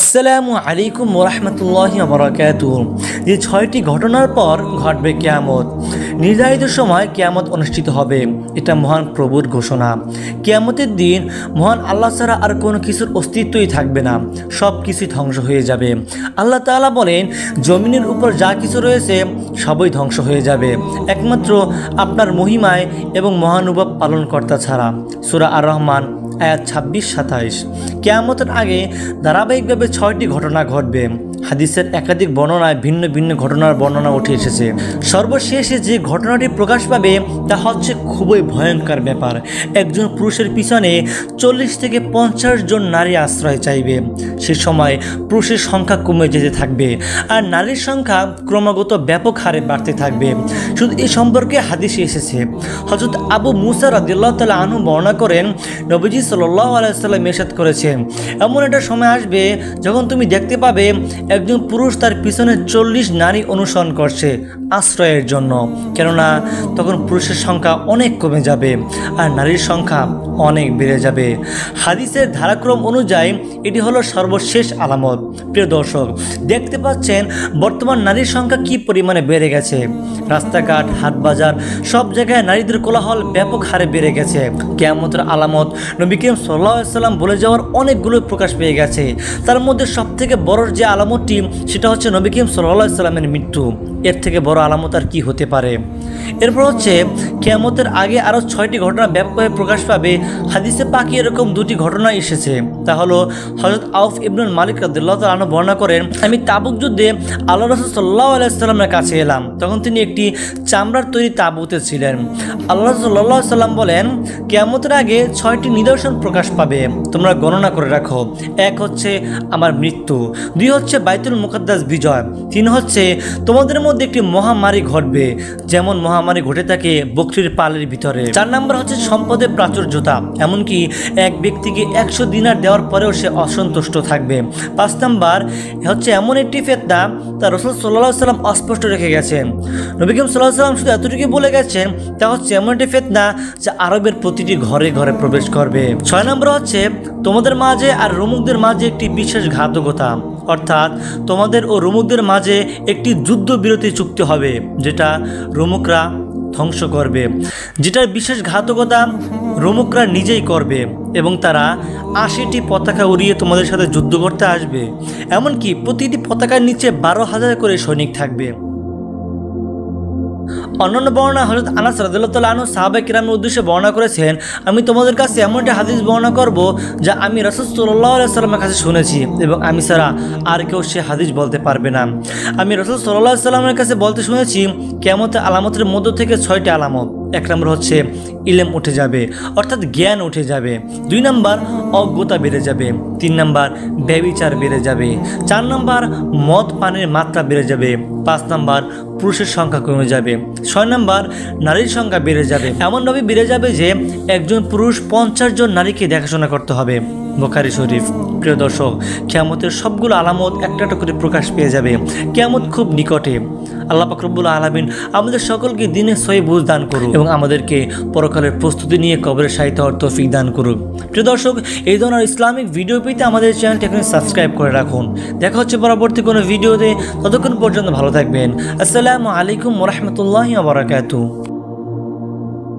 আসসালামু আলাইকুম ওরহমতুল্লাহি ওয়াবারাকাতুহু। যে 6টি ঘটনার পর ঘটবে কিয়ামত, নির্ধারিত সময় কিয়ামত অনুষ্ঠিত হবে, এটা মহান প্রভুর ঘোষণা। কিয়ামতের দিন মহান আল্লাহ ছাড়া আর কোনো কিছুর অস্তিত্বই থাকবে না, সব কিছুই ধ্বংস হয়ে যাবে। আল্লাহ তাআলা বলেন, জমিনের উপর যা কিছু রয়েছে সবই ধ্বংস হয়ে যাবে একমাত্র আপনার মহিমায় এবং মহানুভব পালনকর্তা ছাড়া। সূরা আর রহমান আয়াত 26-27। কিয়ামতের আগে ধারাবাহিকভাবে 6টি ঘটনা ঘটবে। হাদিসের একাধিক বর্ণনায় ভিন্ন ভিন্ন ঘটনার বর্ণনা উঠে এসেছে। সর্বশেষে যে ঘটনাটি প্রকাশ পাবে তা হচ্ছে খুবই ভয়ঙ্কর ব্যাপার। একজন পুরুষের পিছনে 40 থেকে 50 জন নারী আশ্রয় চাইবে। সে সময় পুরুষের সংখ্যা কমে যেতে থাকবে আর নারীর সংখ্যা ক্রমাগত ব্যাপক হারে বাড়তে থাকবে। শুধু এই সম্পর্কে হাদিসে এসেছে। হযরত আবু মুসা রাদিয়াল্লাহু তাআলা আনহু বর্ণনা করেন, নবীজি সাল্লাল্লাহু আলাইহি ওয়াসাল্লাম ইরশাদ করেছেন, এমন একটা সময় আসবে যখন তুমি দেখতে পাবে একজন পুরুষ তার পিছনে 40 নারী অনুসরণ করছে আশ্রয়ের জন্য, কেননা তখন পুরুষের সংখ্যা অনেক কমে যাবে আর নারীর সংখ্যা অনেক বেড়ে যাবে। হাদিসের ধারাক্রম অনুযায়ী এটি হলো সর্বশেষ আলামত। প্রিয় দর্শক, দেখতে পাচ্ছেন বর্তমান নারীর সংখ্যা কি পরিমাণে বেড়ে গেছে। রাস্তাঘাট, হাট বাজার সব জায়গায় নারীদের কোলাহল ব্যাপক হারে বেড়ে গেছে। কিয়ামতের আলামত নবী করিম সাল্লাল্লাহু আলাইহি ওয়াসাল্লাম বলে যাওয়ার অনেকগুলো প্রকাশ পেয়ে গেছে। তার মধ্যে সবথেকে বড় যে আলামতটি সেটা হচ্ছে নবী করিম সাল্লাল্লাহু আলাইহি ওয়াসাল্লামের মৃত্যু। এর থেকে বড় আলামত আর কি হতে পারে। এরপর হচ্ছে কিয়ামতের আগে আরও 6টি ঘটনা ব্যাপকভাবে প্রকাশ পাবে। হাদিসে পাকি এরকম 2টি ঘটনা এসেছে। তা হলো হযরত আউফ ইবনুল মালিক রাদিয়াল্লাহু তাআলা আনহু বর্ণনা করেন, আমি তাবুক যুদ্ধে আল্লাহ রাসূল সাল্লাল্লাহু আলাইহি ওয়াসাল্লামের কাছে এলাম। তখন তিনি একটি চামড়ার তৈরি তাঁবুতে ছিলেন। আল্লাহ রাসূল সাল্লাল্লাহু আলাইহি ওয়াসাল্লাম বলেন, কিয়ামতের আগে 6টি নিদর্শন প্রকাশ পাবে, তোমরা গণনা করে রাখো। 1 হচ্ছে আমার মৃত্যু, 2 হচ্ছে বাইতুল মুকাদ্দাস বিজয়, 3 হচ্ছে তোমাদের মধ্যে একটি মহামারী ঘটবে, যেমন মহামারী ঘটে থাকে বকরির পালের ভিতরে। 4 নম্বর হচ্ছে সম্পদের প্রাচুর্যতা, এমনকি এক ব্যক্তিকে 100 দিনার দেওয়ার পরেও সে অসন্তুষ্ট থাকবে। 5 নম্বর হচ্ছে এমন একটি ফিতনা তা রাসূল সাল্লাল্লাহু আলাইহি ওয়াসাল্লাম অস্পষ্ট রেখে গেছেন। নবী করিম সাল্লাল্লাহু আলাইহি ওয়াসাল্লাম শুধু এতটুকু বলে গেছেন, তা হচ্ছে এমন একটি ফিতনা যা আরবের প্রতিটি ঘরে ঘরে প্রবেশ করবে। 6 নম্বর হচ্ছে তোমাদের মাঝে আর রোমকদের মাঝে একটি বিশ্বাসঘাতকতা, অর্থাৎ তোমাদের ও রোমকদের মাঝে একটি যুদ্ধবিরতি চুক্তি হবে যেটা রোমকরা ধ্বংস করবে, যেটার বিশ্বাসঘাতকতা রোমকরা নিজেই করবে এবং তারা 80টি পতাকা উড়িয়ে তোমাদের সাথে যুদ্ধ করতে আসবে। এমনকি প্রতিটি পতাকার নিচে 12,000 করে সৈনিক থাকবে। অন্যান্য বর্ণনা হযরত আনাস রাদিয়াল্লাহু তাআলা আনহু সাহাবায়ে কিরামের উদ্দেশ্যে বর্ণনা করেছেন, আমি তোমাদের কাছে এমন একটা হাদিস বর্ণনা করব যা আমি রাসূল সাল্লাল্লাহু আলাইহি ওয়াসাল্লামের কাছে শুনেছি এবং আমি ছাড়া আর কেউ সে হাদিস বলতে পারবে না। আমি রাসূল সাল্লাল্লাহু আলাইহি ওয়াসাল্লামের কাছে বলতে শুনেছি, কিয়ামতের আলামতের মধ্য থেকে 6টি আলামত। 1 নম্বর হচ্ছে ইলম উঠে যাবে, অর্থাৎ জ্ঞান উঠে যাবে। 2 নম্বর অজ্ঞতা বেড়ে যাবে। 3 নম্বর ব্যভিচার বেড়ে যাবে। 4 নম্বর মদ পানের মাত্রা বেড়ে যাবে। 5 নম্বর পুরুষের সংখ্যা কমে যাবে। 6 নম্বর নারীর সংখ্যা বেড়ে যাবে, এমনভাবে বেড়ে যাবে যে একজন পুরুষ 50 জন নারীকে দেখাশোনা করতে হবে। বুখারী শরীফ। প্রিয় দর্শক, কিয়ামতের সবগুলো আলামত একটা একটা করে প্রকাশ পেয়ে যাবে। কিয়ামত খুব নিকটে। আল্লাহ পাক রব্বুল আলামিন আমাদের সকলকে দিনের সহি বুঝ দান করুক এবং আমাদেরকে পরকালের প্রস্তুতি নিয়ে কবরের সাহিত্য হওয়ার তৌফিক দান করুক। প্রিয় দর্শক, এই ধরনের ইসলামিক ভিডিও পেতে আমাদের চ্যানেলটি এখন সাবস্ক্রাইব করে রাখুন। দেখা হচ্ছে পরবর্তী কোনো ভিডিওতে, ততক্ষণ পর্যন্ত ভালো থাকবেন। আসসালামু আলাইকুম ওয়া রাহমাতুল্লাহি ওয়া বারাকাতুহু।